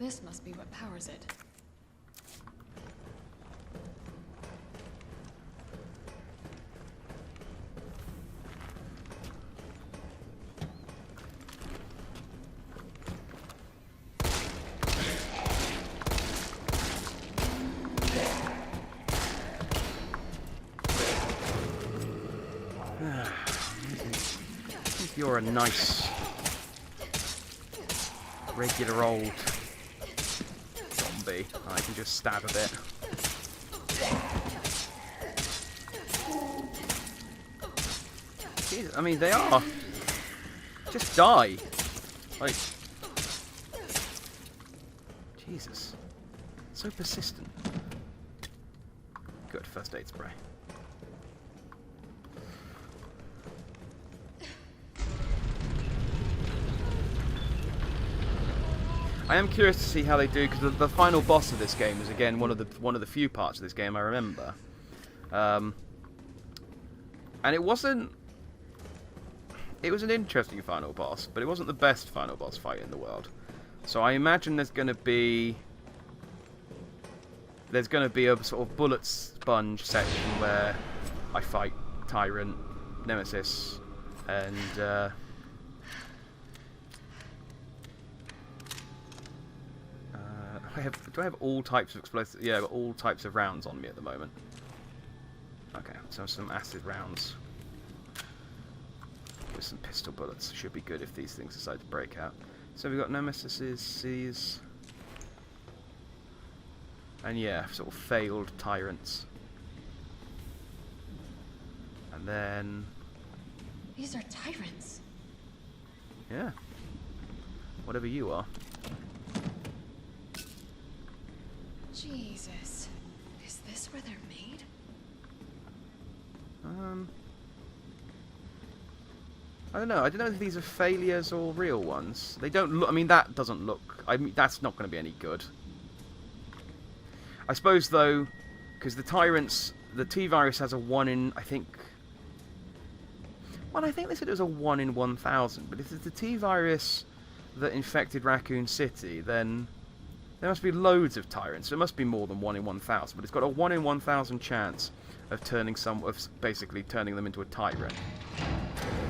This must be what powers it. You're a nice, regular old zombie. I can just stab a bit. Jeez, I mean, they are. Just die. Like, Jesus. So persistent. Good, first aid spray. I am curious to see how they do, because the final boss of this game is again one of the few parts of this game I remember, and it was an interesting final boss, but it wasn't the best final boss fight in the world. So I imagine there's going to be a sort of bullet sponge section where I fight Tyrant, Nemesis, and do I have all types of explosives? Yeah, I've got all types of rounds on me at the moment. Okay, so some acid rounds. With some pistol bullets. Should be good if these things decide to break out. So we've got Nemesises, C's, and yeah, sort of failed Tyrants. And then... These are Tyrants. Yeah. Whatever you are. Jesus. Is this where they're made? I don't know. I don't know if these are failures or real ones. They don't look... I mean, that doesn't look... I mean, that's not going to be any good. I suppose, though, because the Tyrants... The T-Virus has a 1 in... I think... Well, I think they said it was a 1 in 1,000. But if it's the T-Virus that infected Raccoon City, then... There must be loads of Tyrants. So it must be more than 1 in 1,000. But it's got a 1 in 1,000 chance of basically turning them into a Tyrant.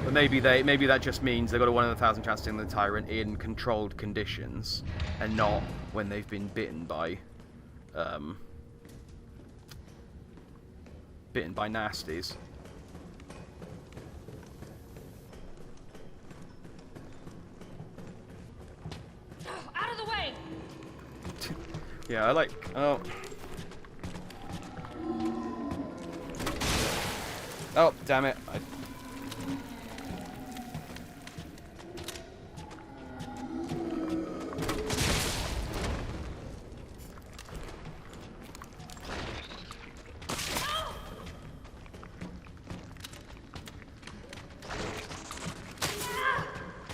But maybe that just means they've got a 1 in 1,000 chance of turning the Tyrant in controlled conditions, and not when they've been bitten by nasties. Out of the way! Yeah, I like... Oh. Oh, damn it.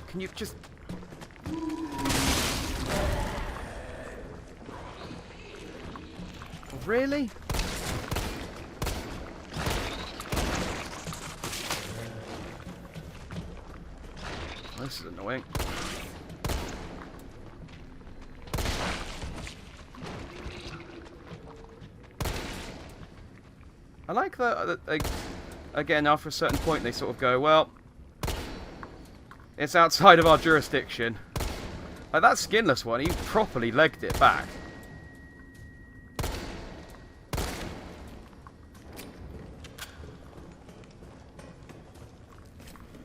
Can you just... Really? This is annoying. I like that, again, after a certain point they sort of go, well, it's outside of our jurisdiction. Like that skinless one, he properly legged it back.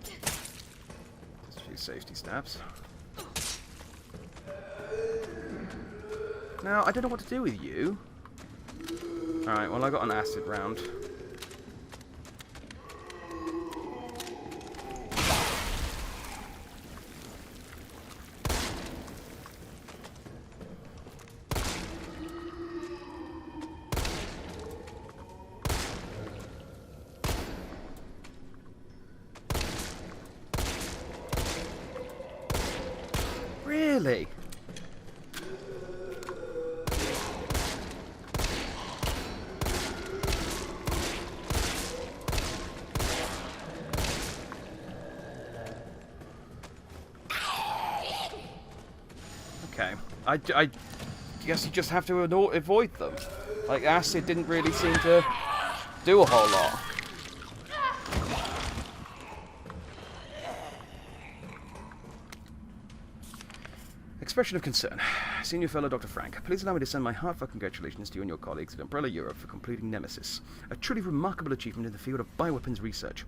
Just a few safety stabs. Now, I don't know what to do with you. Alright, well I got an acid round. Really? Okay. I guess you just have to avoid them. Like, acid didn't really seem to do a whole lot. Expression of concern. Senior fellow Dr. Frank, please allow me to send my heartfelt congratulations to you and your colleagues at Umbrella Europe for completing Nemesis, a truly remarkable achievement in the field of bioweapons research.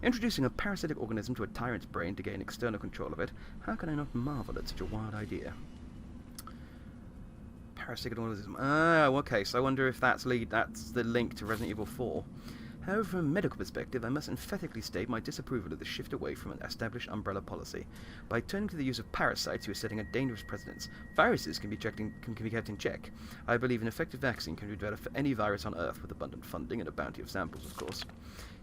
Introducing a parasitic organism to a tyrant's brain to gain external control of it, how can I not marvel at such a wild idea? Parasitic organism. Ah, okay, so I wonder if that's the link to Resident Evil 4. However, from a medical perspective, I must emphatically state my disapproval of the shift away from an established umbrella policy. By turning to the use of parasites, you are setting a dangerous precedence. Viruses can be kept in check. I believe an effective vaccine can be developed for any virus on Earth with abundant funding and a bounty of samples, of course.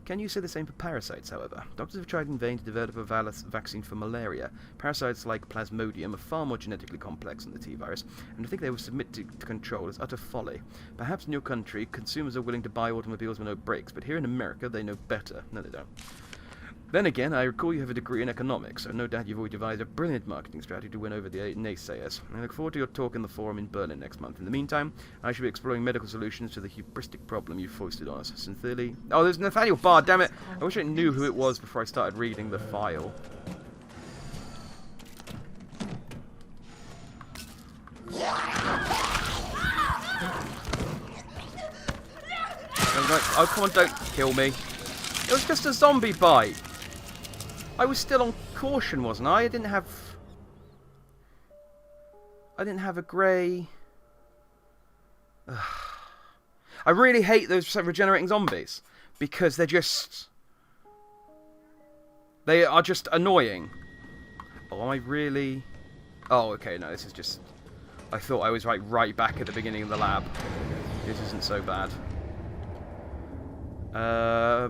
Can you say the same for parasites, however? Doctors have tried in vain to develop a vaccine for malaria. Parasites like Plasmodium are far more genetically complex than the T-virus, and to think they will submit to control is utter folly. Perhaps in your country, consumers are willing to buy automobiles with no brakes, but here in America, they know better. No, they don't. Then again, I recall you have a degree in economics, so no doubt you've already devised a brilliant marketing strategy to win over the naysayers. I look forward to your talk in the forum in Berlin next month. In the meantime, I shall be exploring medical solutions to the hubristic problem you foisted on us. Sincerely... Oh, there's Nathaniel Bard, damn it! I wish I knew who it was before I started reading the file. Oh, come on, don't kill me. It was just a zombie bite. I was still on caution, wasn't I? I didn't have a grey... I really hate those regenerating zombies. Because they are just annoying. Oh, am I really... Oh, okay, no, this is just... I thought I was right back at the beginning of the lab. This isn't so bad.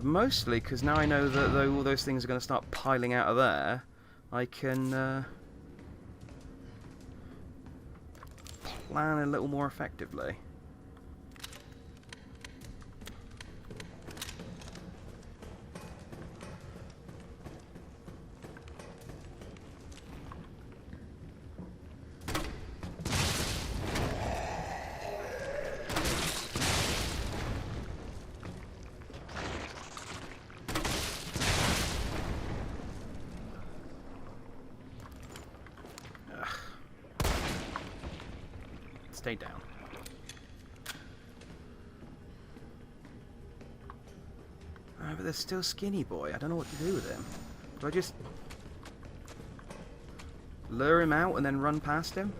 Mostly because now I know that though all those things are going to start piling out of there, I can plan a little more effectively. Stay down. But there's still Skinny Boy. I don't know what to do with him. Do I just lure him out and then run past him?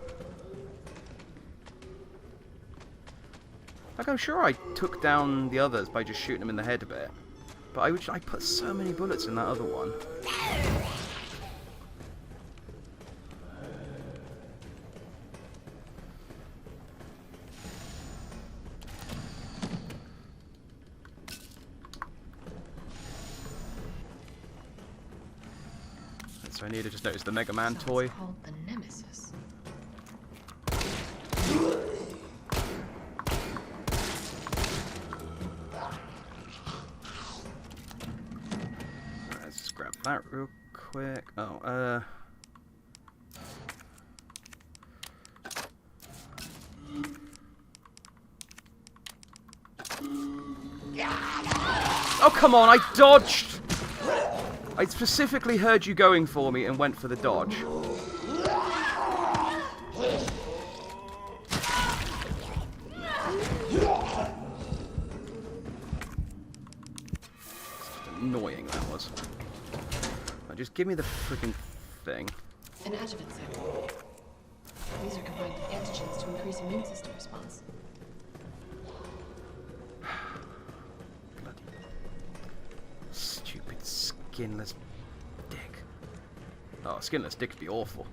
Like, I'm sure I took down the others by just shooting them in the head a bit. But I put so many bullets in that other one. So I need to just notice the Mega Man toy. It's called the Nemesis. Let's just grab that real quick. Oh, oh, come on, I dodged! I specifically heard you going for me and went for the dodge. Annoying that was. Now just give me the freaking thing. An adjuvant sample. These are combined with antigens to increase immune system response. Bloody stupid skinless dick. Oh, skinless dick would be awful.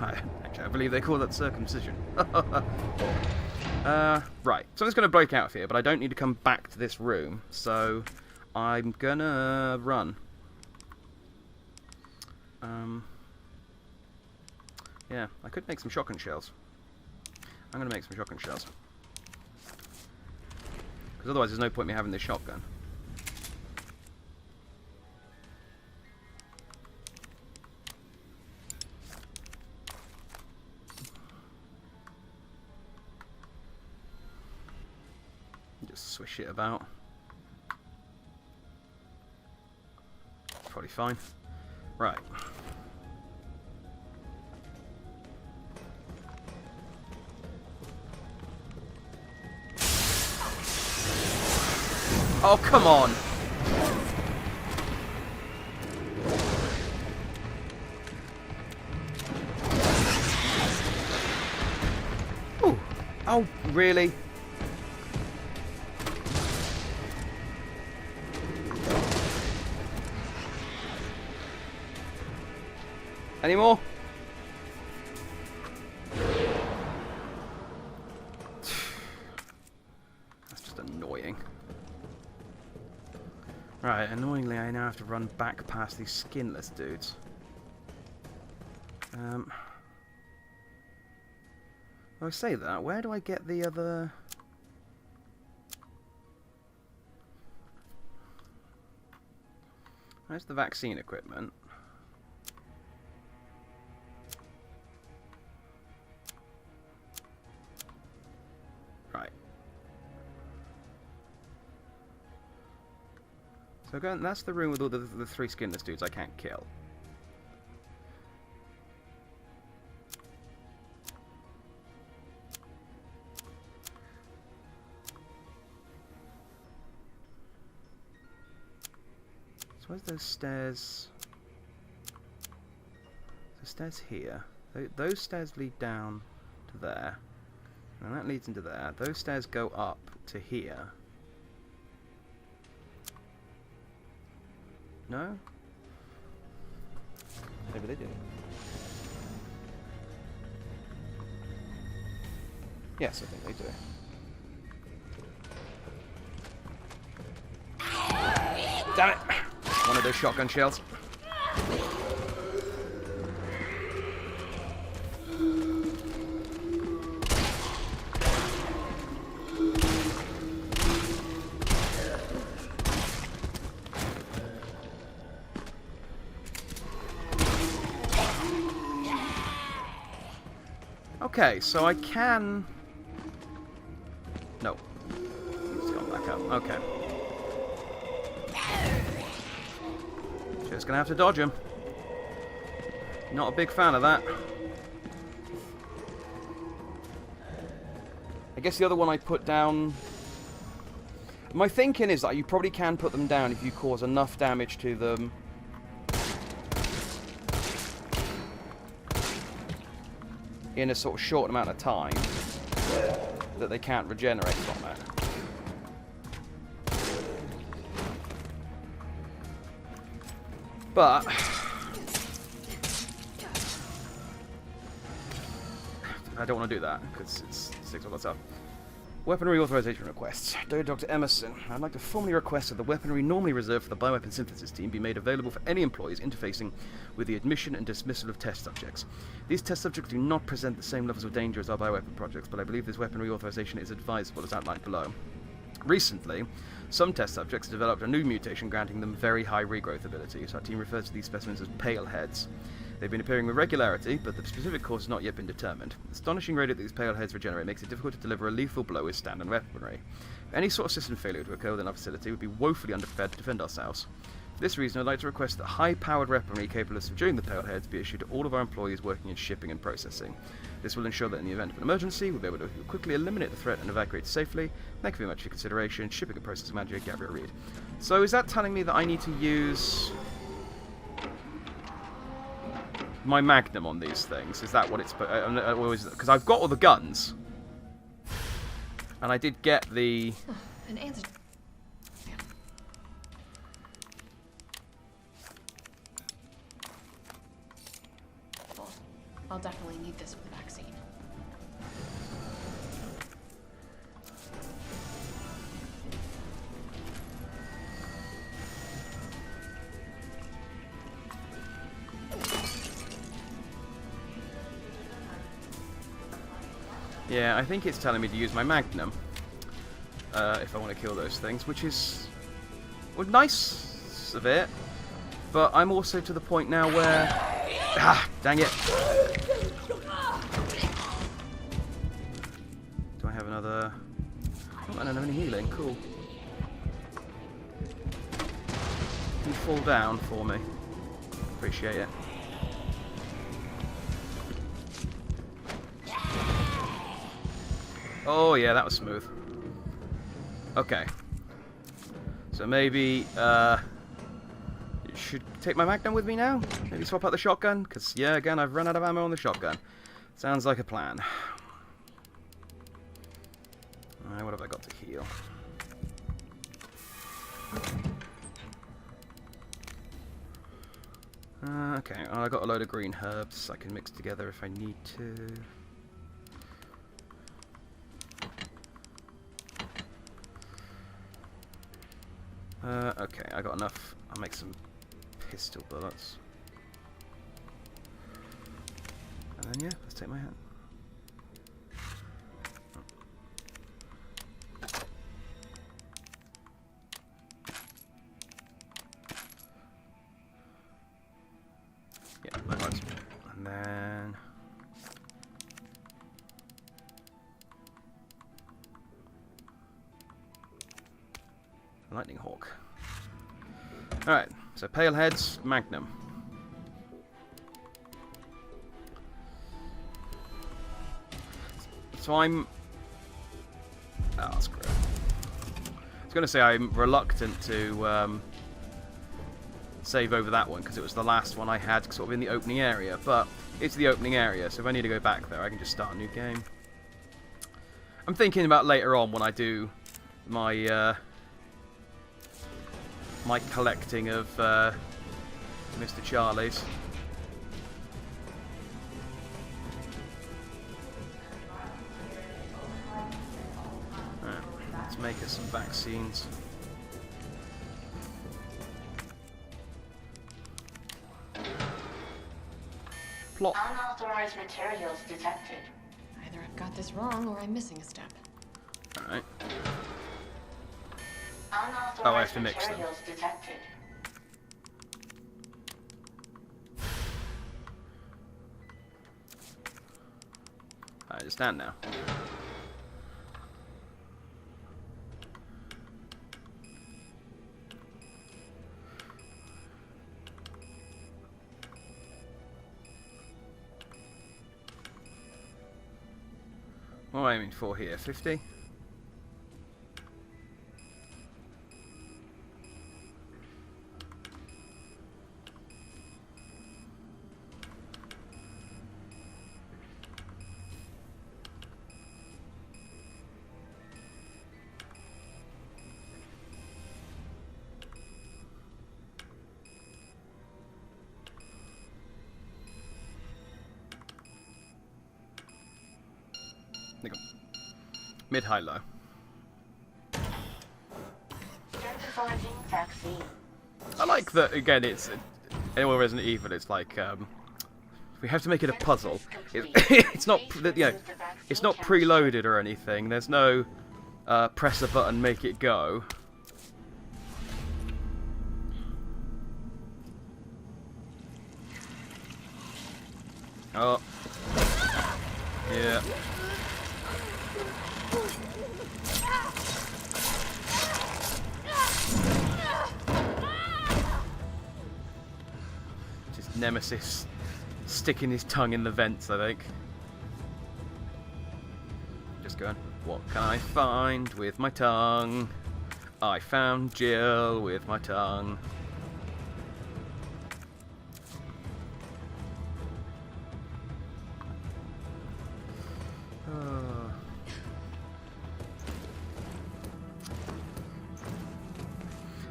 Actually, I believe they call that circumcision. Right, something's going to break out here, but I don't need to come back to this room, so I'm gonna run. Yeah, I could make some shotgun shells. I'm gonna make some shotgun shells. Because otherwise there's no point in me having this shotgun. swish it about. Probably fine. Right. Oh, come on! Ooh. Oh, really? Any more? That's just annoying. Right, annoyingly I now have to run back past these skinless dudes. I say that, where do I get the other... There's the vaccine equipment. Right. So again, that's the room with all the three skinless dudes I can't kill. So where's those stairs? The stairs here. Those stairs lead down to there. And that leads into there. Those stairs go up to here. No? Maybe they do. Yes, I think they do. Damn it! One of those shotgun shells. Okay, so I can... No. He's gone back up. Okay. Just gonna have to dodge him. Not a big fan of that. I guess the other one I put down... My thinking is that you probably can put them down if you cause enough damage to them in a sort of short amount of time that they can't regenerate from it. But I don't want to do that because it's six all that stuff. Weaponry authorization requests. Dear Dr. Emerson, I'd like to formally request that the weaponry normally reserved for the bioweapon synthesis team be made available for any employees interfacing with the admission and dismissal of test subjects. These test subjects do not present the same levels of danger as our bioweapon projects, but I believe this weaponry authorization is advisable as outlined below. Recently, some test subjects developed a new mutation granting them very high regrowth abilities. Our team refers to these specimens as pale heads. They've been appearing with regularity, but the specific cause has not yet been determined. The astonishing rate that these pale heads regenerate makes it difficult to deliver a lethal blow with standard weaponry. If any sort of system failure to occur within our facility, would be woefully underprepared to defend ourselves. For this reason, I'd like to request that high-powered weaponry capable of subduing the pale heads be issued to all of our employees working in shipping and processing. This will ensure that in the event of an emergency, we'll be able to quickly eliminate the threat and evacuate safely. Thank you very much for your consideration. Shipping and Processing Manager, Gabriel Reed. So is that telling me that I need to use my Magnum on these things? Is that what it's... Because I've got all the guns. And I did get the... Oh, an answer. Well, I'll definitely need this with the vaccine. Yeah, I think it's telling me to use my Magnum if I want to kill those things, which is nice of it, but I'm also to the point now where... Ah, dang it! Do I have another... I don't have any healing. Cool. Can you fall down for me? Appreciate it. Oh yeah, that was smooth. Okay. So maybe should take my Magnum with me now? Maybe swap out the shotgun? Because yeah, again, I've run out of ammo on the shotgun. Sounds like a plan. Alright, what have I got to heal? Okay, I got a load of green herbs I can mix together if I need to. Okay, I got enough. I'll make some pistol bullets. And then yeah, let's take my hand. Yeah, that works. And then Lightning Hawk. Alright, so Pale Heads, Magnum. So I'm... Oh, screw it. I was going to say I'm reluctant to save over that one, because it was the last one I had sort of in the opening area, but it's the opening area, so if I need to go back there, I can just start a new game. I'm thinking about later on when I do my... my collecting of Mr. Charlie's. Right, let's make us some vaccines. Plop. Unauthorized materials detected. Either I've got this wrong or I'm missing a step. Alright. Unauthorized Oh, I have to mix them. materials detected. I understand now. What am I aiming for here? 50? Mid, high, low. Identifying vaccine. I like that, again, it's... Anyone Resident Evil, it's like, we have to make it a puzzle. It's not, you know, it's not preloaded or anything. There's no, press a button, make it go. Oh. Yeah. Just Nemesis sticking his tongue in the vents, I think. Just going, what can I find with my tongue? I found Jill with my tongue.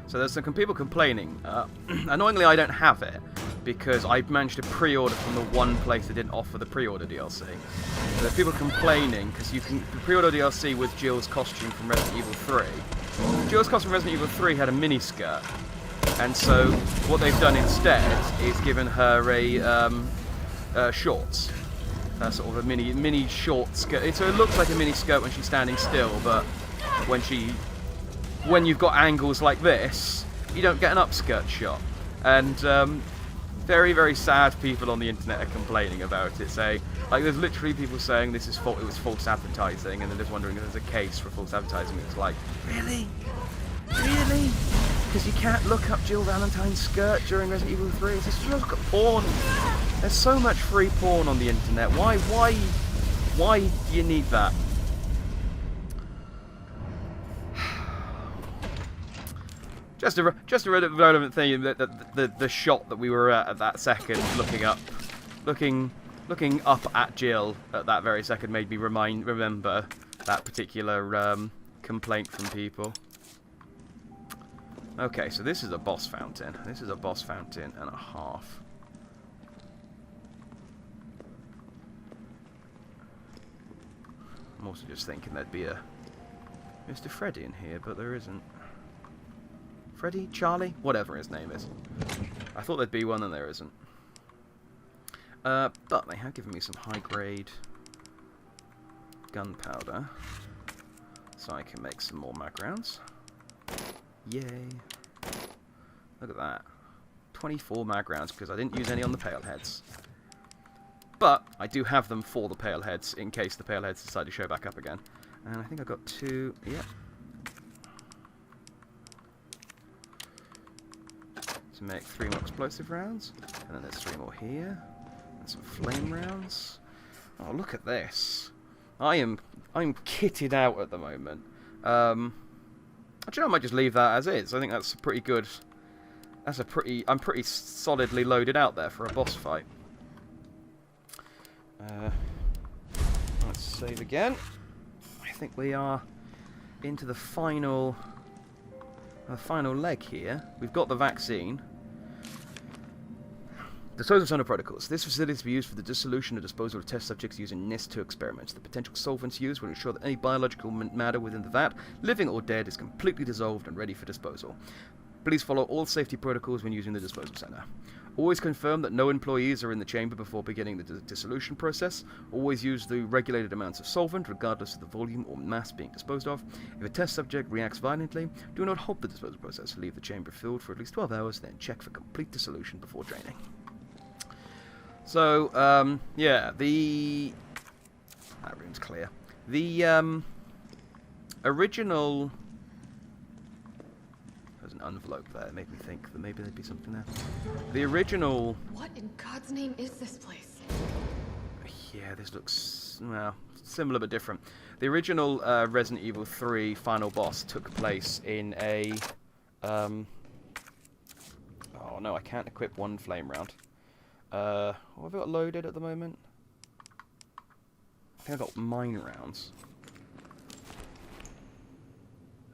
So there's some people complaining. Annoyingly, I don't have it because I managed to pre-order from the one place that didn't offer the pre-order DLC. So there's people complaining because you can pre-order DLC with Jill's costume from Resident Evil 3. Jill's costume from Resident Evil 3 had a miniskirt, and so what they've done instead is given her a shorts, sort of a mini short skirt. So it looks like a mini skirt when she's standing still, but when you've got angles like this, you don't get an upskirt shot. And very, very sad people on the internet are complaining about it, saying, like, there's literally people saying this is it was false advertising, and they're just wondering if there's a case for false advertising. It's like, really? Really? Because you can't look up Jill Valentine's skirt during Resident Evil 3. It's just look at porn. There's so much free porn on the internet. Why do you need that? Just a relevant thing. The shot that we were at that second, looking up at Jill at that very second, made me remember that particular complaint from people. Okay, so this is a boss fountain. This is a boss fountain and a half. I'm also just thinking there'd be a Mr. Freddy in here, but there isn't. Freddy? Charlie? Whatever his name is. I thought there'd be one and there isn't. But they have given me some high-grade gunpowder, so I can make some more mag rounds. Yay. Look at that. 24 mag rounds, because I didn't use any on the pale heads. But I do have them for the pale heads, in case the pale heads decide to show back up again. And I think I got 2... Yep. To make 3 more explosive rounds. And then there's 3 more here. And some flame rounds. Oh, look at this. I'm kitted out at the moment. Actually, I might just leave that as is. I think that's a pretty good... I'm pretty solidly loaded out there for a boss fight. Let's save again. I think we are into the final leg here. We've got the vaccine. Disposal Center protocols. This facility is to be used for the dissolution or disposal of test subjects using NIST-2 experiments. The potential solvents used will ensure that any biological matter within the vat, living or dead, is completely dissolved and ready for disposal. Please follow all safety protocols when using the disposal center. Always confirm that no employees are in the chamber before beginning the dissolution process. Always use the regulated amounts of solvent, regardless of the volume or mass being disposed of. If a test subject reacts violently, do not halt the disposal process. Leave the chamber filled for at least 12 hours, then check for complete dissolution before draining. So, yeah, that room's clear. The, original... There's an envelope there. It made me think that maybe there'd be something there. The original... What in God's name is this place? Yeah, this looks, well, similar but different. The original Resident Evil 3 final boss took place in a... Oh, no, I can't equip one flame round. What have I got loaded at the moment? I think I've got mine rounds.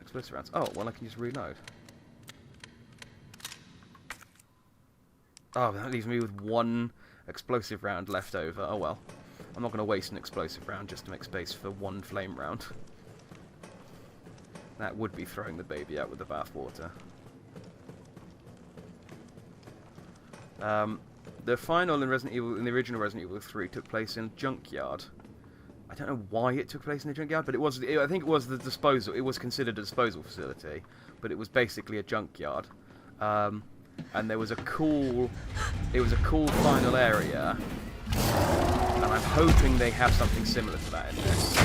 Explosive rounds. Oh, well, I can just reload. Oh, that leaves me with 1 explosive round left over. Oh, well. I'm not going to waste an explosive round just to make space for 1 flame round. That would be throwing the baby out with the bathwater. The final in the original Resident Evil 3 took place in a junkyard. I don't know why it took place in a junkyard, but I think it was the disposal. It was considered a disposal facility, but it was basically a junkyard. And there was a cool final area, and I'm hoping they have something similar to that in this.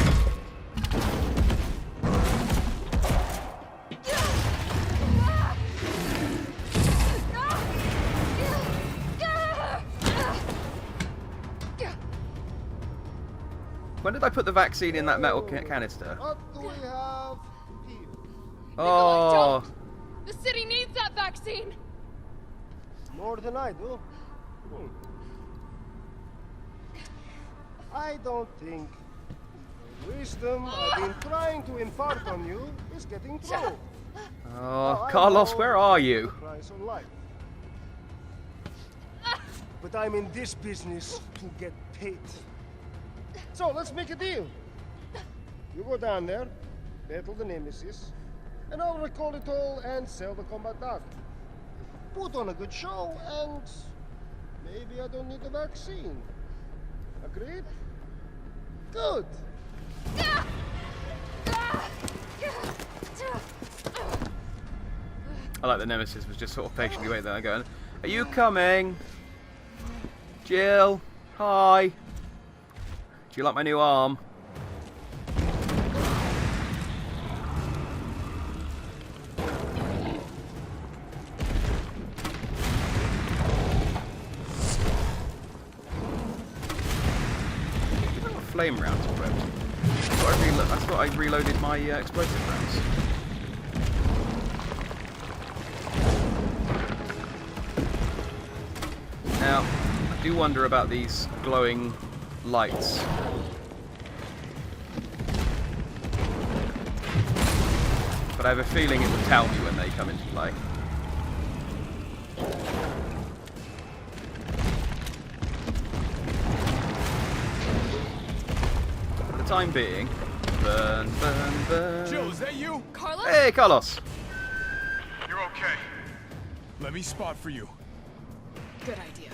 When did I put the vaccine in that metal canister? What do we have here? Oh, The city needs that vaccine! More than I do. I don't think the wisdom I've been trying to impart on you is getting through. oh, Carlos, where are you? Price on life. But I'm in this business to get paid. So let's make a deal. You go down there, battle the Nemesis, and I'll recall it all and sell the combat data. Put on a good show, and maybe I don't need the vaccine. Agreed? Good. I like the Nemesis was just sort of patiently waiting there going, are you coming? Jill, hi. Do you like my new arm? Flame rounds equipped. I thought I reloaded my explosive rounds. Now, I do wonder about these glowing lights. But I have a feeling it will tell me when they come into play. For the time being, burn, burn, burn. Jill, is that you? Carlos? Hey, Carlos! You're okay. Let me spot for you. Good idea.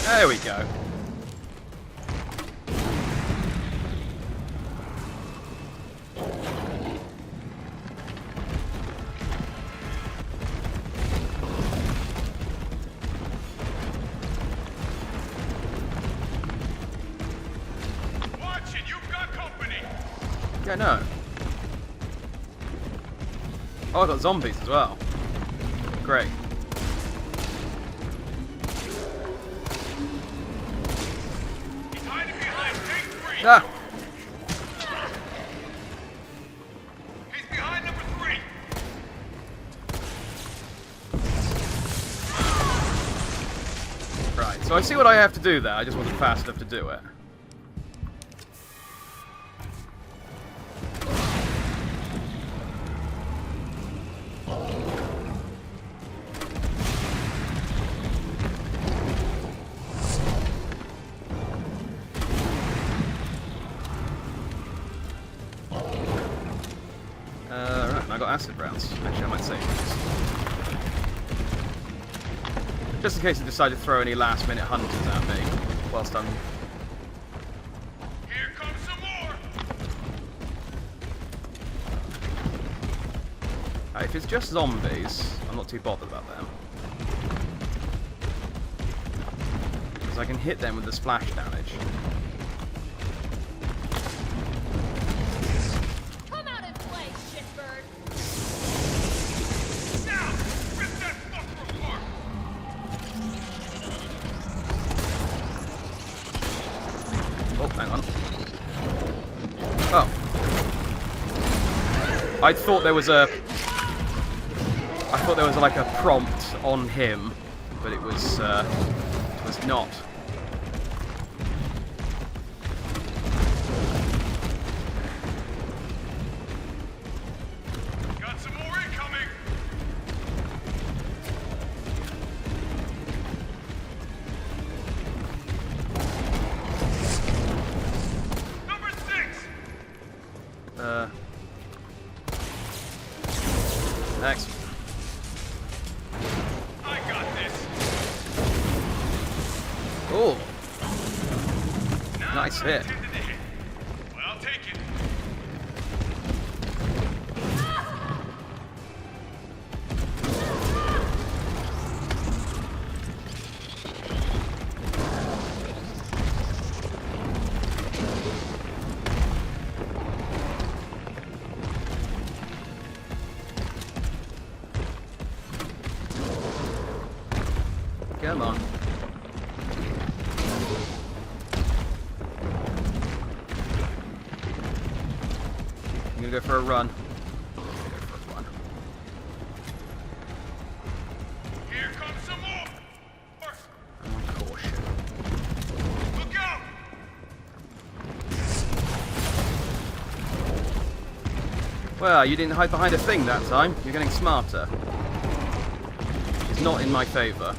There we go. Watch it, you've got company. Yeah, no. Oh, I got zombies as well. Great. He's hiding behind gate 3. Ah! He's behind number 3. Right, so I see what I have to do there. I just wasn't fast enough to do it. Right, and I got acid rounds. Actually, I might save these. Just in case they decide to throw any last-minute hunters at me whilst I'm... Here comes some more. If it's just zombies, I'm not too bothered about them. Because I can hit them with the splash damage. Come out and play, shitbird! Now, rip that fucker apart. Oh, hang on. Oh. I thought there was like a prompt on him, but it was not. Got some more incoming. Number 6. Next. I got this. Oh, Not nice what I hit. intended to hit. Well, I'll take it. Come on. I'm gonna go for a run. Go for a run. Here comes some more. I'm on caution. Look out. Well, you didn't hide behind a thing that time. You're getting smarter. It's not in my favour.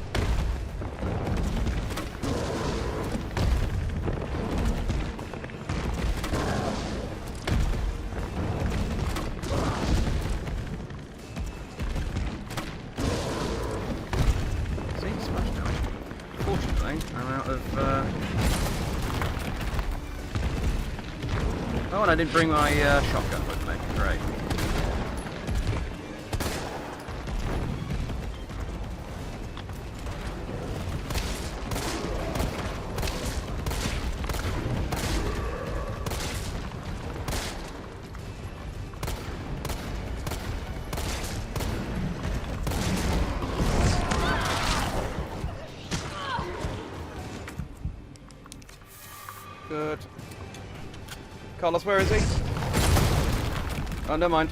See, smash damage. Fortunately, I'm out of. Oh, and I didn't bring my shotgun with me. Great. Carlos, where is he? Oh, never mind.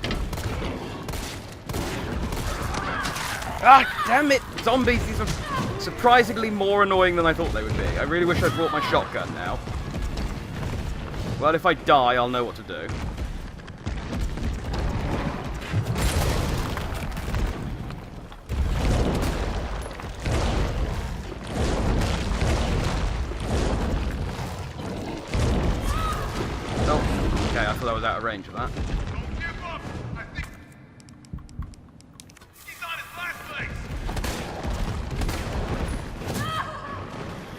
Ah, damn it! Zombies, these are surprisingly more annoying than I thought they would be. I really wish I'd brought my shotgun now. Well, if I die, I'll know what to do. Oh, okay, I thought I was out of range of that. Don't give up! I think... He's on his last legs!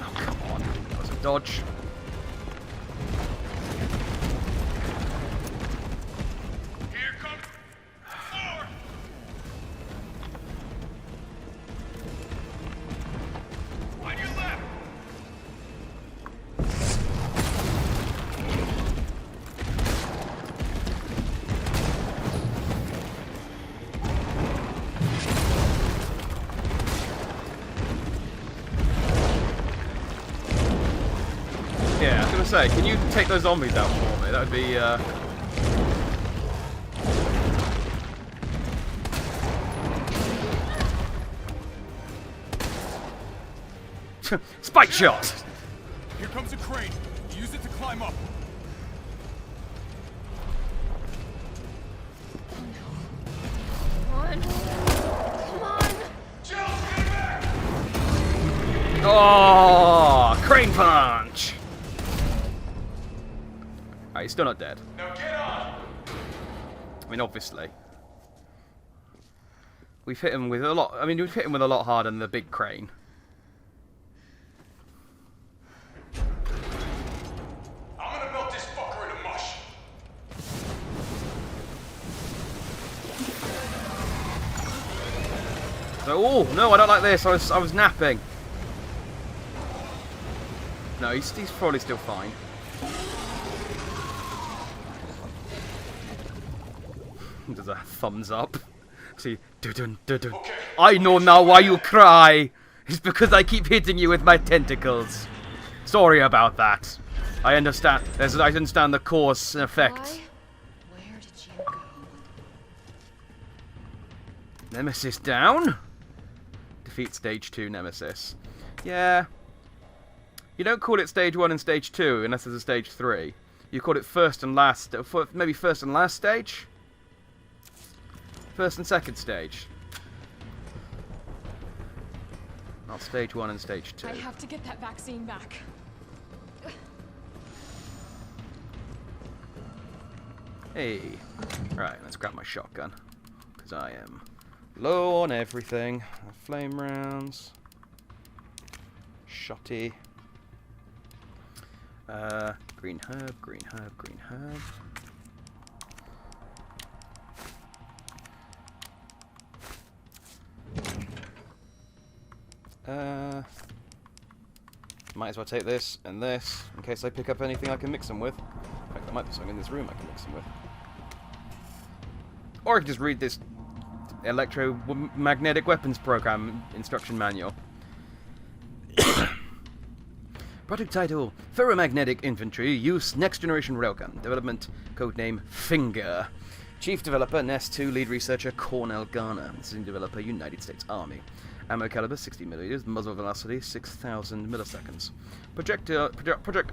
Oh, come on. That was a dodge. Here comes... More! On your left! Yeah, I was gonna say, can you take those zombies out for me? That would be, Spike shot! Here comes a crane. Use it to climb up. Come on. Come on. Jill, get back! Oh, crane punch! Alright, he's still not dead. Now get on! I mean, obviously. We've hit him with a lot. I mean, we've hit him with a lot harder than the big crane. I'm gonna melt this fucker into mush. So, oh no, I don't like this. I was napping. No, he's probably still fine. Does a thumbs up. See, dun dun dun. Okay. I know now why you cry. It's because I keep hitting you with my tentacles. Sorry about that. I understand. I understand the cause and effect. Why? Where did you go? Nemesis down. Defeat stage 2 Nemesis. Yeah. You don't call it stage 1 and stage 2 unless there's a stage 3. You call it first and last. Maybe first and last stage. First and second stage. Not stage 1 and stage 2. I have to get that vaccine back. Hey. Right, let's grab my shotgun. Because I am low on everything. Flame rounds. Shotty. Green herb, green herb, green herb. Might as well take this and this in case I pick up anything I can mix them with. In fact, there might be something in this room I can mix them with. Or I can just read this electromagnetic weapons program instruction manual. Project title: Ferromagnetic Infantry Use Next Generation Railgun. Development codename Finger. Chief developer Nest 2 lead researcher Cornell Garner. System developer United States Army. Ammo caliber 60 milliliters. Muzzle velocity 6,000 milliseconds. Project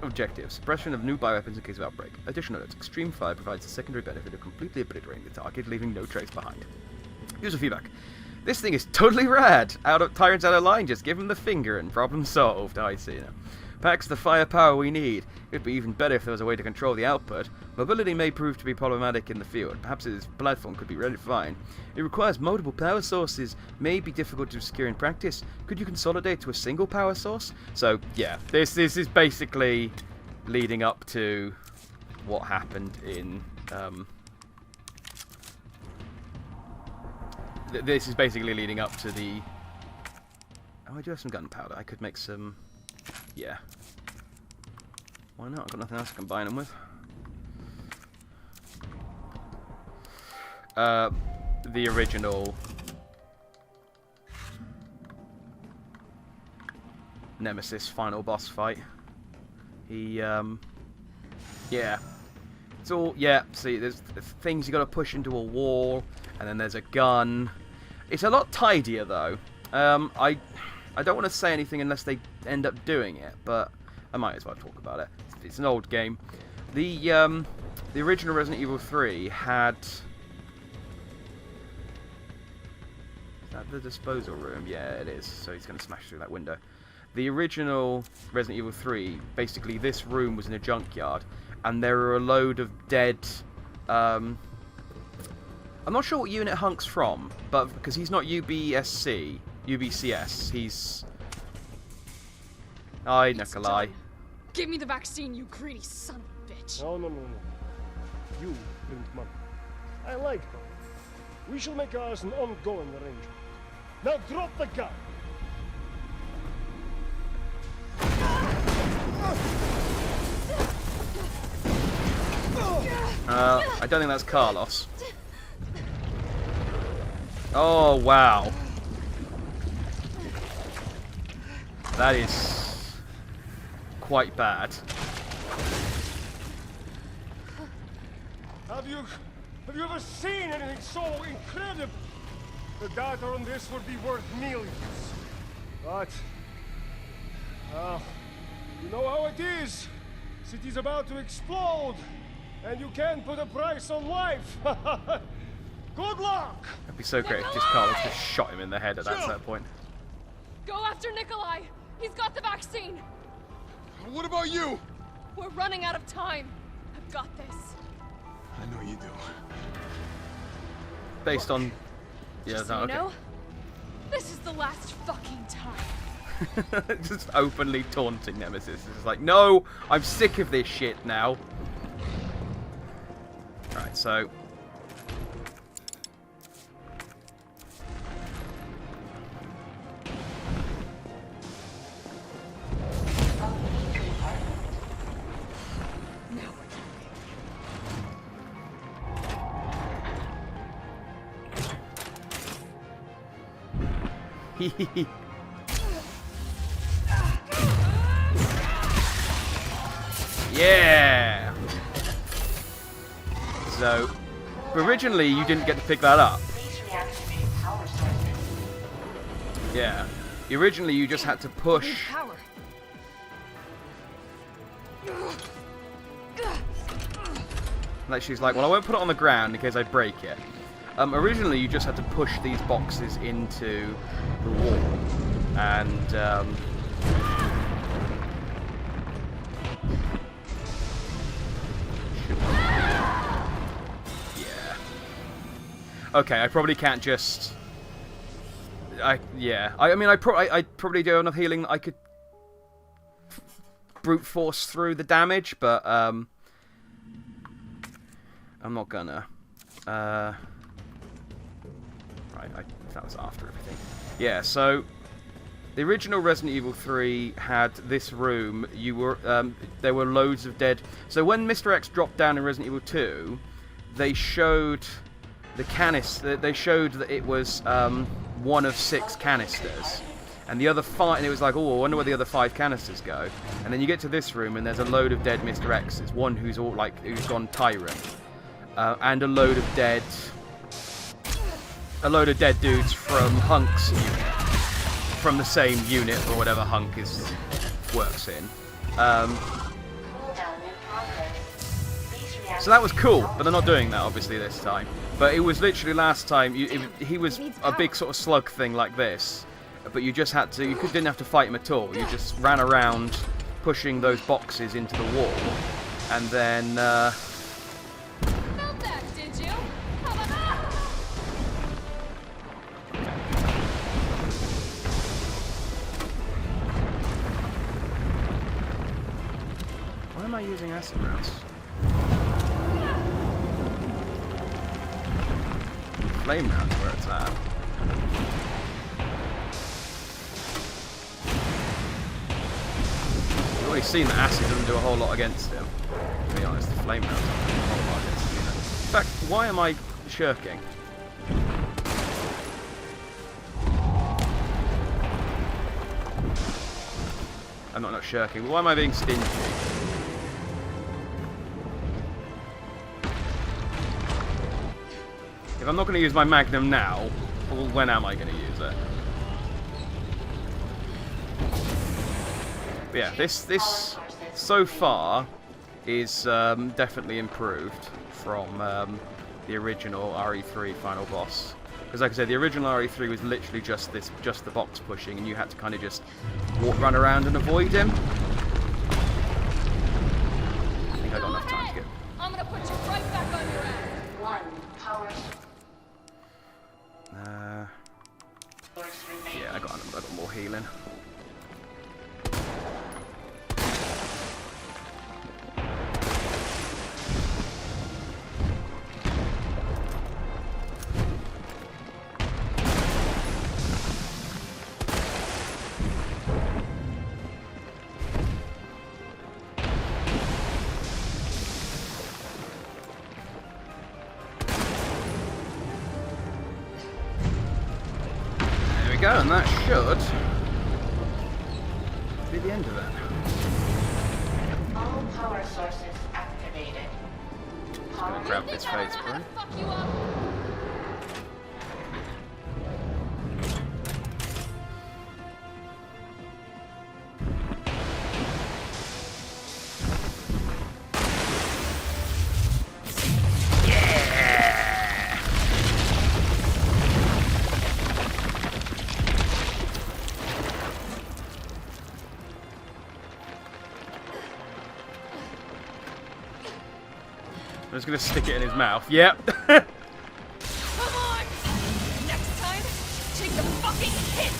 objectives: suppression of new bioweapons in case of outbreak. Additional notes: extreme fire provides a secondary benefit of completely obliterating the target, leaving no trace behind. User feedback: this thing is totally rad. Tyrants out of line. Just give him the finger and problem solved. I see now. Packs the firepower we need. It would be even better if there was a way to control the output. Mobility may prove to be problematic in the field. Perhaps its platform could be redefined. It requires multiple power sources. May be difficult to secure in practice. Could you consolidate to a single power source? So, yeah, this is basically leading up to what happened in... this is basically leading up to the... Oh, I do have some gunpowder. I could make some... Yeah. Why not? I've got nothing else to combine them with. The original Nemesis final boss fight. He, yeah. It's all, yeah, see, there's things you got to push into a wall, and then there's a gun. It's a lot tidier, though. I don't want to say anything unless they end up doing it, but I might as well talk about it. It's an old game. The original Resident Evil 3 had... Is that the disposal room? Yeah, it is. So he's going to smash through that window. The original Resident Evil 3, basically this room was in a junkyard, and there were a load of dead... I'm not sure what unit Hunk's from, but because he's not UBCS, he's... Hi, Nikolai. Give me the vaccine, you greedy son of a bitch. No. You bring money. I like money. We shall make ours an ongoing arrangement. Now drop the gun. I don't think that's Carlos. Oh, wow. That is quite bad. Have you ever seen anything so incredible? The data on this would be worth millions. But, you know how it is. City's about to explode, and you can't put a price on life. Good luck! It'd be so great if just Carlos just shot him in the head at that point. Go after Nikolai. He's got the vaccine. What about you? We're running out of time. I've got this. I know you do. Based on... Yeah, Just so you know, this is the last fucking time. Just openly taunting Nemesis. It's like, no, I'm sick of this shit now. Right, so... Now we're talking. Yeah! So, originally you didn't get to pick that up. Please reactivate power sources. Yeah. Originally you just had to push... Power. Like she's like, well, I won't put it on the ground in case I break it. Originally you just had to push these boxes into the wall. And, yeah. Okay, I probably can't just... I mean, I probably do have enough healing that I could brute force through the damage, but, I'm not gonna. Right, that was after everything. Yeah, so the original Resident Evil 3 had this room. There were loads of dead. So when Mr. X dropped down in Resident Evil 2, they showed the canister. They showed that it was one of 6 canisters, and the other 5. And it was like, oh, I wonder where the other 5 canisters go. And then you get to this room, and there's a load of dead Mr. X's. One who's who's gone tyrant, and a load of dead dudes from Hunk's unit, from the same unit or whatever Hunk works in. Cooldown in progress. Please reactivate So that was cool, power but they're not doing that obviously this time. But it was literally last time. He was a big sort of slug thing like this, but you just had to. Didn't have to fight him at all. You just ran around pushing those boxes into the wall, and then. Felt that, did you? How about that? Why am I using acid rounds? Flame rounds where it's at. You've already seen that acid doesn't do a whole lot against him. To be honest, the flame rounds don't do a whole lot against him either. In fact, why am I shirking? I'm not shirking, but why am I being stingy? If I'm not going to use my Magnum now, well, when am I going to use it? But yeah, this so far is definitely improved from the original RE3 final boss. Because like I said, the original RE3 was literally just the box pushing, and you had to kind of just run around and avoid him. I think I got enough time to get. I'm gonna put you right back on your ass. 1 power source remaining. Yeah, I got more healing. Go, and that should be the end of it. All power sources activated. Power Grab this phase spray. Fuck you up. I'm just gonna stick it in his mouth. Yep. Come on! Next time, take the fucking hit!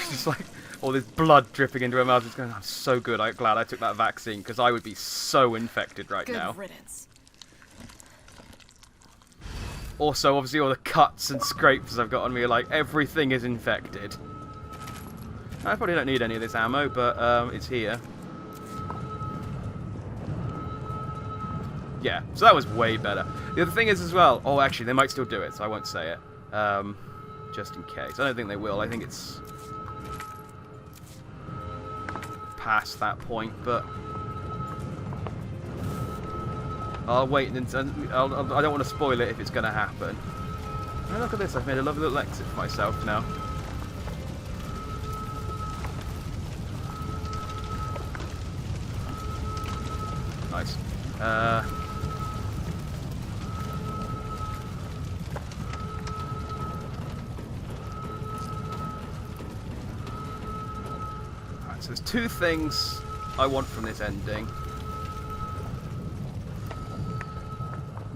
Just like all this blood dripping into her mouth. It's going, I'm so good. I'm glad I took that vaccine, because I would be so infected right now. Good riddance. Also, obviously, all the cuts and scrapes I've got on me, like, everything is infected. I probably don't need any of this ammo, but it's here. Yeah, so that was way better. The other thing is as well... Oh, actually, they might still do it, so I won't say it. Just in case. I don't think they will. I think it's past that point, but... I'll wait and I don't want to spoil it if it's going to happen. Oh, look at this. I've made a lovely little exit for myself now. Nice. Alright, so there's two things I want from this ending.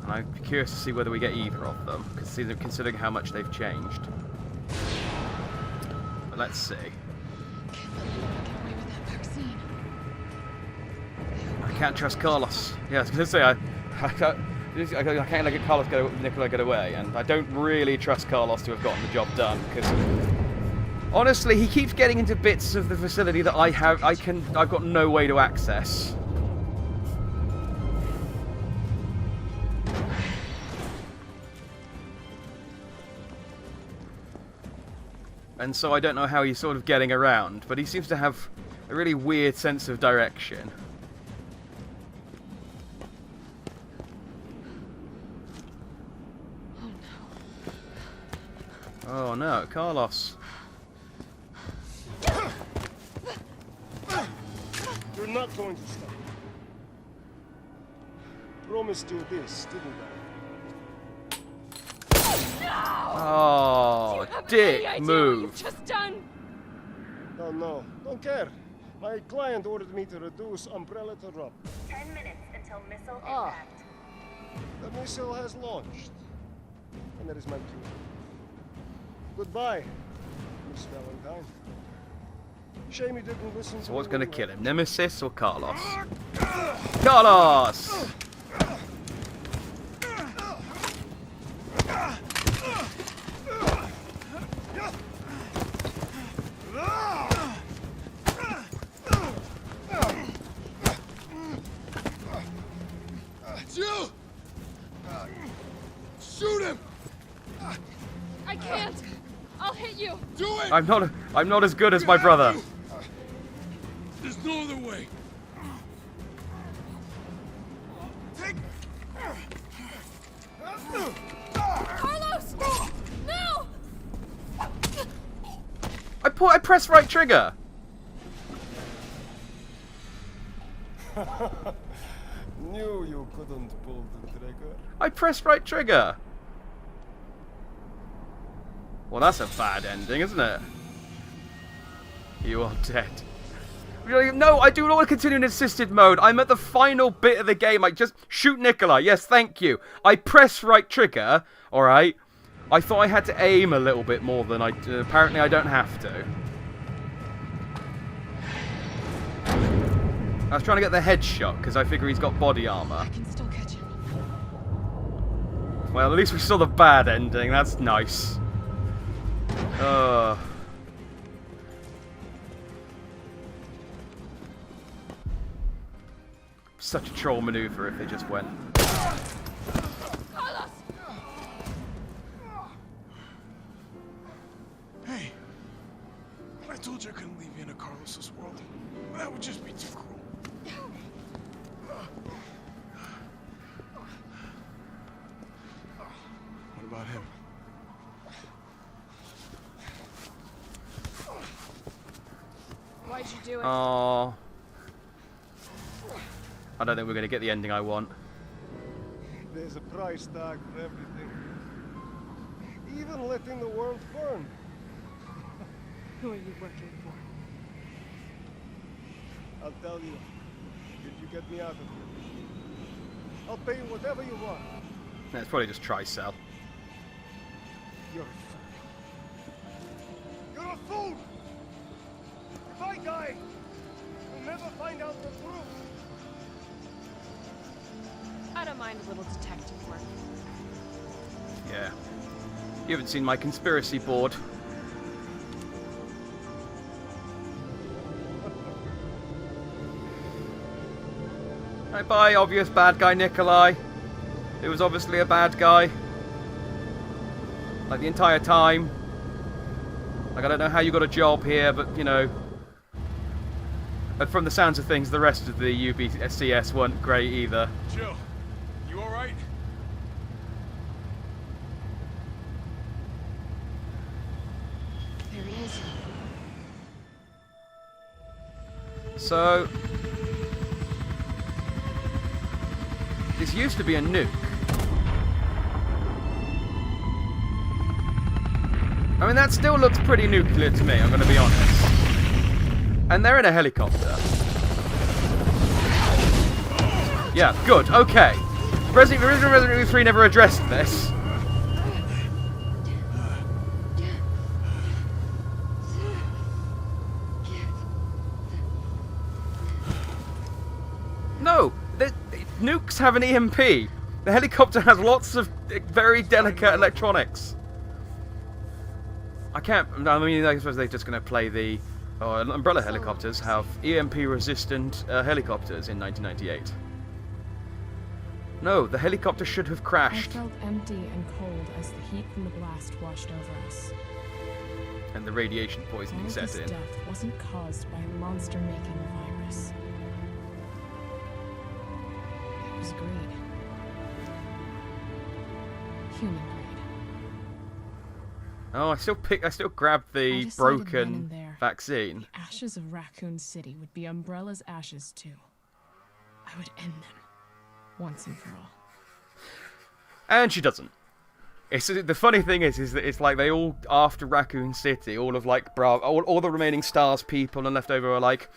And I'm curious to see whether we get either of them, considering how much they've changed. But let's see. Can't believe I get away with that vaccine. I can't trust Carlos. Yeah, I was going to say, I can't let Nicola get away, and I don't really trust Carlos to have gotten the job done, because honestly, he keeps getting into bits of the facility that I've got no way to access. And so I don't know how he's sort of getting around, but he seems to have a really weird sense of direction. Oh no, Carlos. You're not going to stop. Promised you this, didn't I? Oh, dick move. You've just done. No, don't care. My client ordered me to reduce Umbrella to rub. 10 minutes until missile Ah. impact. The missile has launched. And that is my cue. Goodbye, Miss Valentine. Shame you didn't listen to So what's me going to when kill him, Nemesis or Carlos? Carlos! Jill! Shoot him! I can't. I'll hit you. Do it! I'm not as good as my brother. There's no I pressed right trigger. Knew you couldn't pull the trigger. I pressed right trigger. Well, that's a bad ending, isn't it? You are dead. No, I do not want to continue in assisted mode. I'm at the final bit of the game. I just shoot Nikolai. Yes, thank you. I press right trigger. All right. I thought I had to aim a little bit more than I. Apparently, I don't have to. I was trying to get the headshot because I figure he's got body armor. I can still catch him. Well, at least we saw the bad ending. That's nice. Such a troll maneuver if they just went. Hey, I told you I couldn't leave you in a Carlos's world. That would just be too cruel. What about him? Why'd you do it? Oh, I don't think we're going to get the ending I want. There's a price tag for everything. Even letting the world burn. Who are you working for? I'll tell you. If you get me out of here. I'll pay you whatever you want. It's probably just Tricell. You're a fool. You're a fool! If I die, you'll never find out the truth. I don't mind a little detective work. Yeah. You haven't seen my conspiracy board. Right, bye, obvious bad guy Nikolai. It was obviously a bad guy. Like the entire time. Like I don't know how you got a job here, but you know. But from the sounds of things, the rest of the UBCS weren't great either. Jill, you alright? There he is. So this used to be a nuke. I mean, that still looks pretty nuclear to me, I'm going to be honest. And they're in a helicopter. Yeah, good, okay. Resident Evil 3 never addressed this. No, nukes have an EMP. The helicopter has lots of very delicate electronics. I mean, I suppose they're just going to play the Umbrella helicopters have EMP-resistant helicopters in 1998. No, the helicopter should have I crashed. felt empty and cold as the heat from the blast washed over us. And the radiation All poisoning of set this in. death wasn't caused by a monster-making virus. It was greed. Human greed. Oh, I still grabbed I the decided then broken and there, vaccine. The ashes of Raccoon City would be Umbrella's ashes too. I would end them. Once and for all. And she doesn't. The funny thing is that it's like they all, after Raccoon City, all of like all the remaining Stars people and leftover are like,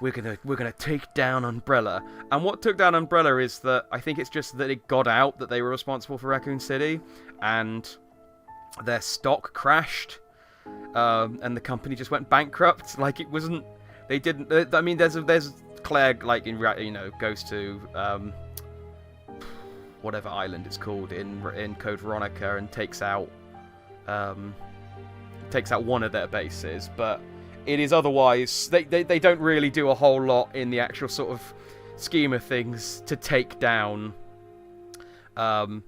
we're gonna take down Umbrella. And what took down Umbrella is that I think it's just that it got out that they were responsible for Raccoon City, and their stock crashed, and the company just went bankrupt. Like it wasn't. They didn't. I mean, there's Claire, like goes to whatever island it's called in Code Veronica and takes out one of their bases, but it is otherwise they don't really do a whole lot in the actual sort of scheme of things to take down Umbrella.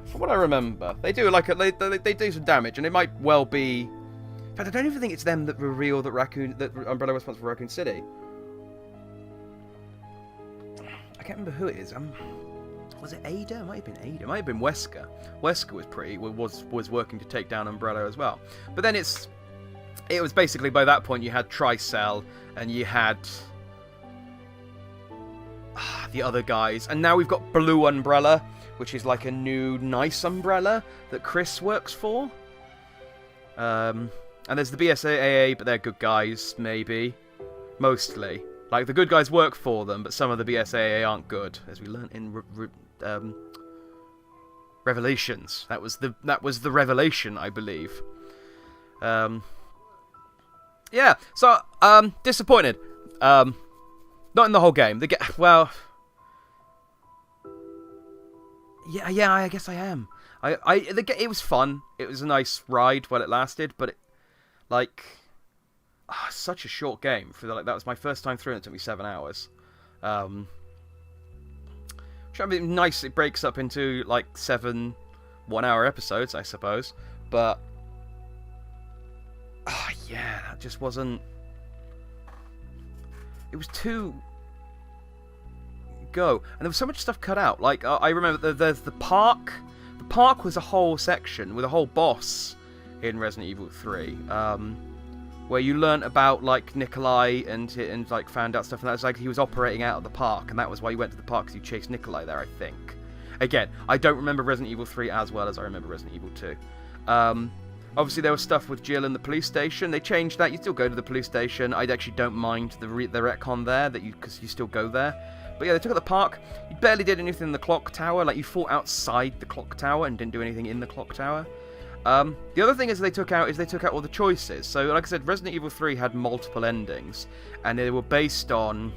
From what I remember, they do they do some damage, and it might well be. In fact, I don't even think it's them that reveal that Umbrella was responsible for Raccoon City. I can't remember who it is. Was it Ada? It might have been Ada. It might have been Wesker. Wesker was working to take down Umbrella as well. But then it's it was basically, by that point, you had Tricell, and you had the other guys. And now we've got Blue Umbrella, which is like a new, nice umbrella that Chris works for. And there's the BSAA, but they're good guys, maybe. Mostly. Like, the good guys work for them, but some of the BSAA aren't good, as we learnt in Revelations. That was the revelation, I believe. Yeah, so, disappointed. Not in the whole game. Well... Yeah, I guess I am. It was fun. It was a nice ride while it lasted, but such a short game. That was my first time through, and it took me 7 hours. Which, I mean, nice. It breaks up into like 7 one-hour episodes, I suppose. But yeah, that just wasn't. It was too. Go, and there was so much stuff cut out. Like, I remember there's the park. The park was a whole section with a whole boss in Resident Evil 3, where you learnt about like Nikolai and like found out stuff, and that was like he was operating out of the park, and that was why you went to the park, because you chased Nikolai there, I think. Again, I don't remember Resident Evil 3 as well as I remember Resident Evil 2. Obviously, there was stuff with Jill in the police station. They changed that. You still go to the police station. I actually don't mind the retcon there, because you still go there. But yeah, they took out the park. You barely did anything in the clock tower. Like, you fought outside the clock tower and didn't do anything in the clock tower. The other thing is they took out all the choices. So, like I said, Resident Evil 3 had multiple endings, and they were based on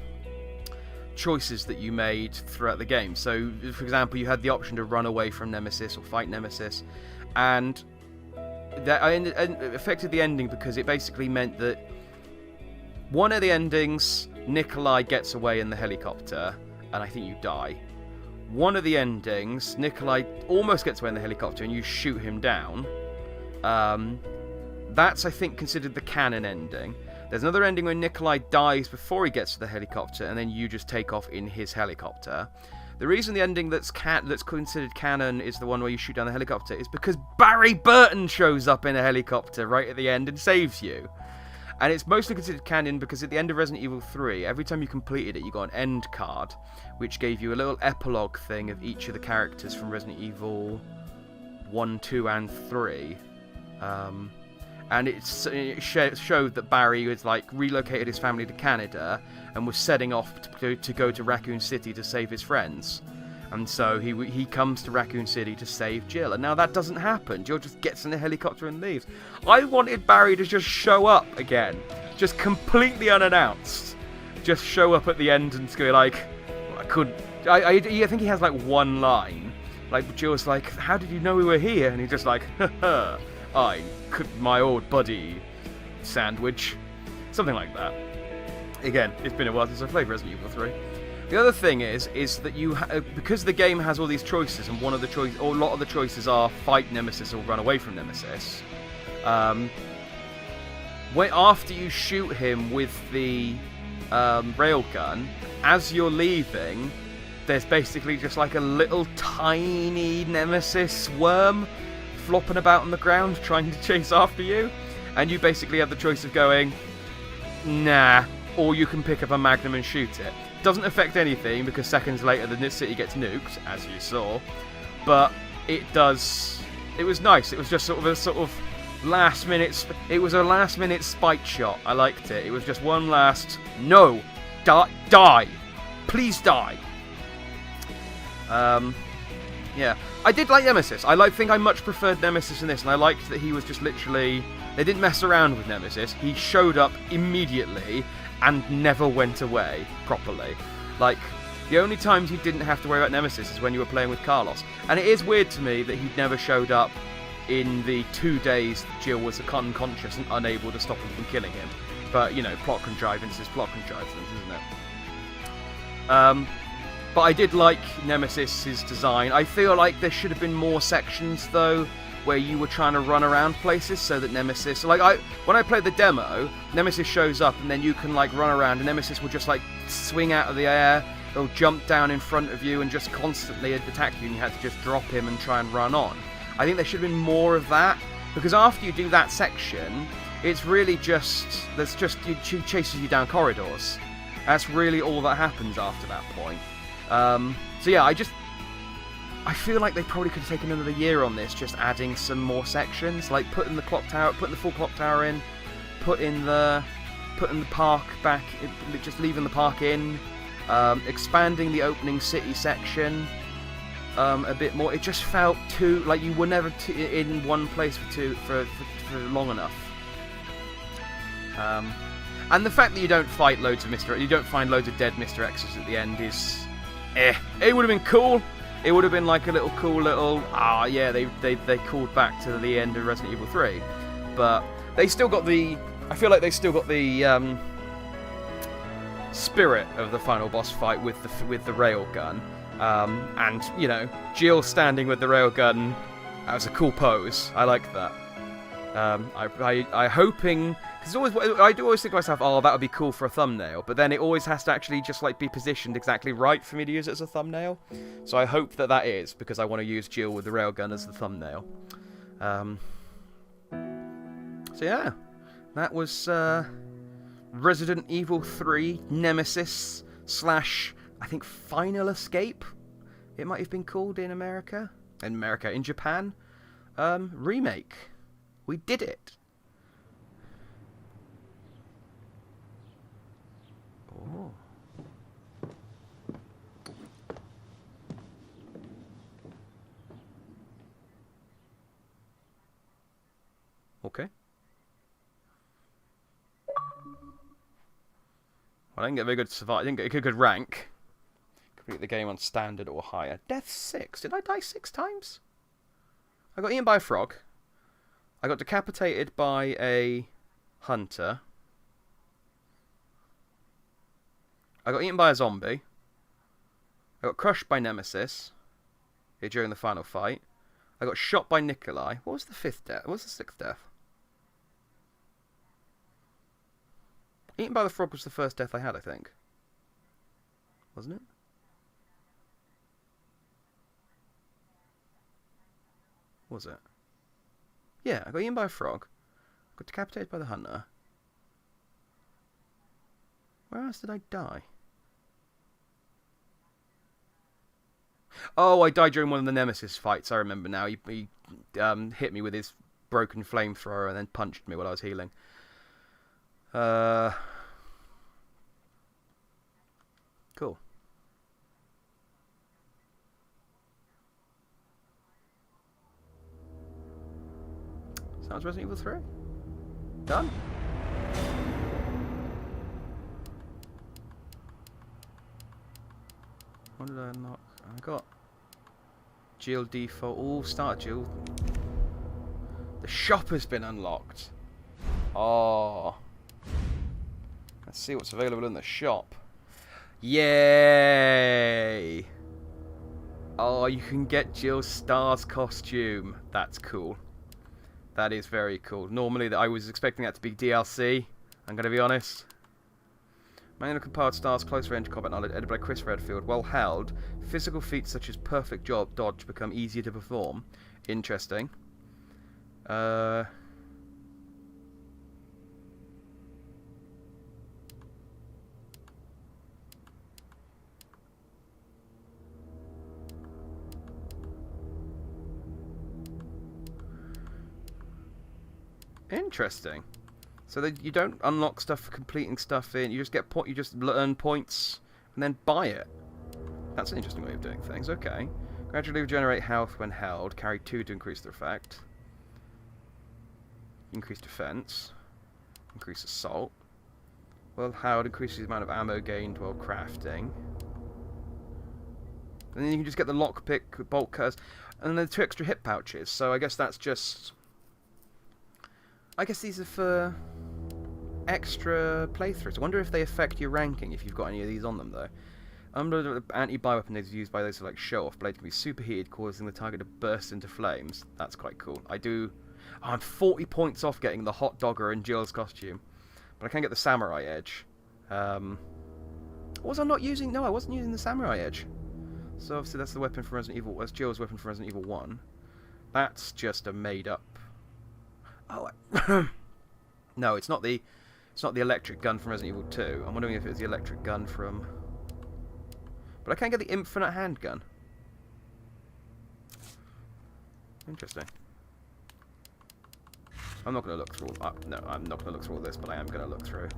choices that you made throughout the game. So, for example, you had the option to run away from Nemesis or fight Nemesis, and that affected the ending because it basically meant that one of the endings, Nikolai gets away in the helicopter, and I think you die. One of the endings, Nikolai almost gets away in the helicopter, and you shoot him down. That's, I think, considered the canon ending. There's another ending where Nikolai dies before he gets to the helicopter, and then you just take off in his helicopter. The reason the ending that's considered canon is the one where you shoot down the helicopter is because Barry Burton shows up in a helicopter right at the end and saves you. And it's mostly considered canon because at the end of Resident Evil 3, every time you completed it, you got an end card, which gave you a little epilogue thing of each of the characters from Resident Evil 1, 2, and 3. And it showed that Barry was like relocated his family to Canada and was setting off to go to Raccoon City to save his friends. And so he comes to Raccoon City to save Jill. And now that doesn't happen. Jill just gets in a helicopter and leaves. I wanted Barry to just show up again. Just completely unannounced. Just show up at the end and go like, I think he has like one line. Like, Jill's like, how did you know we were here? And he's just like, haha, my old buddy sandwich. Something like that. Again, it's been a while since I played Resident Evil 3. The other thing is that you because the game has all these choices, and a lot of the choices are fight Nemesis or run away from Nemesis. After you shoot him with the railgun, as you're leaving, there's basically just like a little tiny Nemesis worm flopping about on the ground trying to chase after you, and you basically have the choice of going, nah, or you can pick up a Magnum and shoot it. Doesn't affect anything because seconds later the city gets nuked, as you saw. But it does. It was nice. It was just sort of last minute. It was a last minute spite shot. I liked it. It was just one last no, die, please die. Yeah, I did like Nemesis. I think I much preferred Nemesis in this, and I liked that he was just literally. They didn't mess around with Nemesis. He showed up immediately and never went away properly. Like, the only times you didn't have to worry about Nemesis is when you were playing with Carlos. And it is weird to me that he'd never showed up in the 2 days that Jill was unconscious and unable to stop him from killing him. But, you know, plot contrivance is plot contrivance, isn't it? But I did like Nemesis's design. I feel like there should have been more sections, though, where you were trying to run around places so that Nemesis... Like, when I played the demo, Nemesis shows up and then you can, like, run around and Nemesis will just, like, swing out of the air. He'll jump down in front of you and just constantly attack you, and you had to just drop him and try and run on. I think there should have been more of that, because after you do that section, It's really just she chases you down corridors. That's really all that happens after that point. So yeah, I feel like they probably could have taken another year on this, just adding some more sections, like putting the full clock tower in, putting the park back, just leaving the park in, expanding the opening city section a bit more. It just felt too like you were never in one place for long enough. And the fact that you don't find loads of dead Mr. X's at the end is, It would have been cool. It would have been like a little cool little, yeah, they called back to the end of Resident Evil 3, but they still got the. I feel like they still got the spirit of the final boss fight with the railgun, and you know, Jill standing with the railgun. That was a cool pose. I like that. I hoping, because I do always think to myself, oh, that would be cool for a thumbnail, but then it always has to actually just like be positioned exactly right for me to use it as a thumbnail. So I hope that is, because I want to use Jill with the railgun as the thumbnail. So yeah, that was Resident Evil 3 Nemesis / I think Final Escape. It might have been called in America. In Japan. Remake. We did it. Oh. Okay. Well, I didn't get a very good survive. I didn't get a good rank. Complete the game on standard or higher. Death 6. Did I die 6 times? I got eaten by a frog. I got decapitated by a hunter. I got eaten by a zombie. I got crushed by Nemesis during the final fight. I got shot by Nikolai. What was the 5th death? What was the 6th death? Eaten by the frog was the first death I had, I think. Wasn't it? Was it? Yeah, I got eaten by a frog. Got decapitated by the hunter. Where else did I die? Oh, I died during one of the Nemesis fights. I remember now. He hit me with his broken flamethrower and then punched me while I was healing. Cool. Sounds Resident Evil 3. Done. What did I unlock? I got Jill default. All start Jill. The shop has been unlocked. Oh. Let's see what's available in the shop. Yay! Oh, you can get Jill Star's costume. That's cool. That is very cool. Normally, I was expecting that to be DLC. I'm going to be honest. Manual compiled Star's close range combat knowledge, edited by Chris Redfield. Well held. Physical feats such as perfect dodge become easier to perform. Interesting. Interesting. So that you don't unlock stuff for completing stuff in. You just get you just earn points and then buy it. That's an interesting way of doing things. Okay. Gradually regenerate health when held. Carry 2 to increase their effect. Increase defense. Increase assault. Well held increases the amount of ammo gained while crafting. And then you can just get the lockpick, bolt cutters, and then 2 extra hip pouches. So I guess that's just. I guess these are for extra playthroughs. I wonder if they affect your ranking if you've got any of these on them, though. Anti-bioweapon is used by those who like show off. Blade can be superheated, causing the target to burst into flames. That's quite cool. I do. Oh, I'm 40 points off getting the hot dogger and Jill's costume, but I can get the samurai edge. Was I not using? No, I wasn't using the samurai edge. So obviously that's the weapon from Resident Evil. That's Jill's weapon from Resident Evil 1. That's just a made-up. Oh, No, it's not the electric gun from Resident Evil 2. I'm wondering if it was the electric gun from... But I can't get the infinite handgun. Interesting. I'm not going to look through all... no, I'm not going to look through all this, but I am going to look through.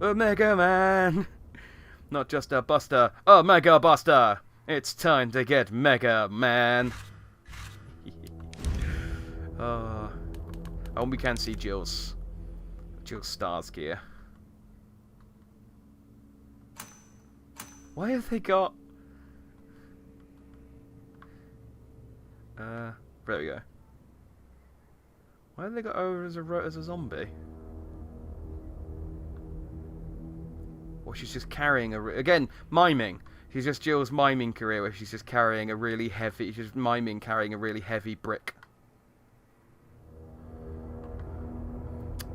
Omega Man! Not just a buster, a Mega Buster! It's time to get Mega Man! Oh, we can see Jill's stars gear. Why have they got... there we go. Why have they got over as a zombie? Or she's just carrying a... Again, miming. She's just Jill's miming career where she's just carrying a really heavy... She's miming carrying a really heavy brick.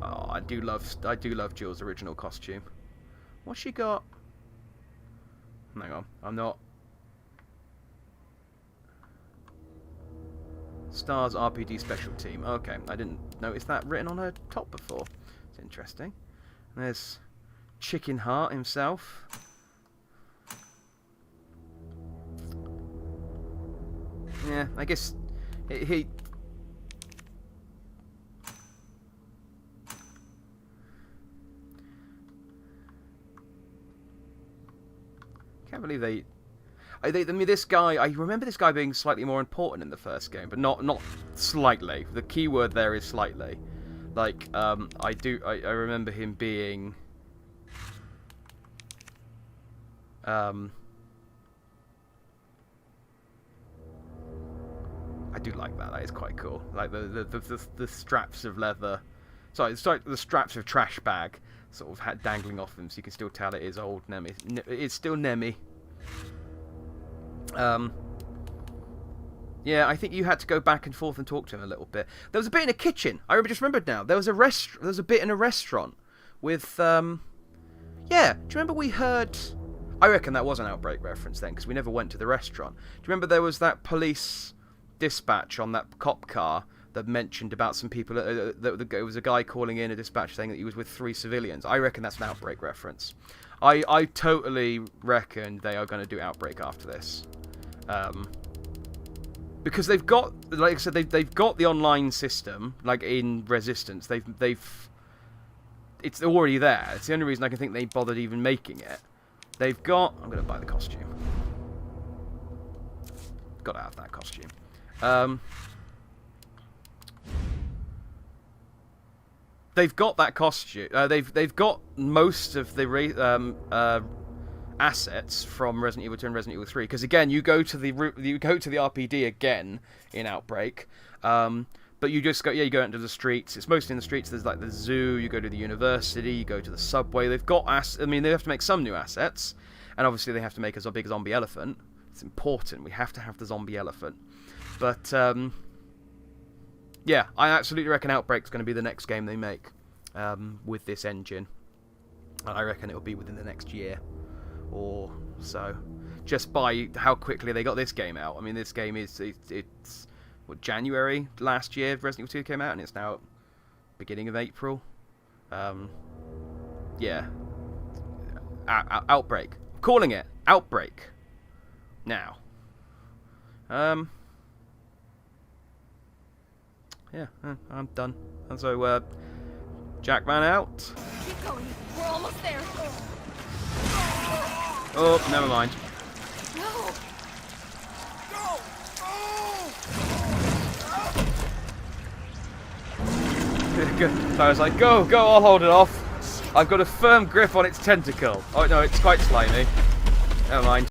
Oh, I do love Jill's original costume. What's she got? Hang on, I'm not... Stars RPD Special Team. Okay, I didn't notice that written on her top before. It's interesting. There's Chicken Heart himself. Yeah, I guess he... Can't believe they... I mean, this guy... I remember this guy being slightly more important in the first game, but not slightly. The key word there is slightly. Like, I remember him being... I do like that. That is quite cool. Like the straps of leather. Sorry, the straps of trash bag sort of dangling off him, so you can still tell it is old Nemi. It's still Nemi. Yeah, I think you had to go back and forth and talk to him a little bit. There was a bit in a kitchen. I just remembered now. There was a bit in a restaurant with yeah. Do you remember we heard? I reckon that was an Outbreak reference then, because we never went to the restaurant. Do you remember there was that police dispatch on that cop car that mentioned about some people? There was a guy calling in a dispatch saying that he was with 3 civilians. I reckon that's an Outbreak reference. I totally reckon they are going to do Outbreak after this. Because they've got, like I said, they've got the online system, like in Resistance. It's already there. It's the only reason I can think they bothered even making it. They've got... I'm going to buy the costume. Got to have that costume. They've got that costume. They've got most of the assets from Resident Evil 2 and Resident Evil 3. Because again, you go to the RPD again in Outbreak. But you just go, yeah, you go into the streets. It's mostly in the streets. There's like the zoo. You go to the university. You go to the subway. They've got I mean, they have to make some new assets, and obviously they have to make a big zombie elephant. It's important. We have to have the zombie elephant. But yeah, I absolutely reckon Outbreak's going to be the next game they make with this engine. I reckon it'll be within the next year or so, just by how quickly they got this game out. I mean, this game it's what, January last year Resident Evil 2 came out, and it's now beginning of April. Yeah, Outbreak. I'm calling it Outbreak now. Yeah, I'm done. And so, Jackman out. Keep going. We're almost there. Oh, never mind. No. So I was like, go, I'll hold it off. I've got a firm grip on its tentacle. Oh no, it's quite slimy. Never mind.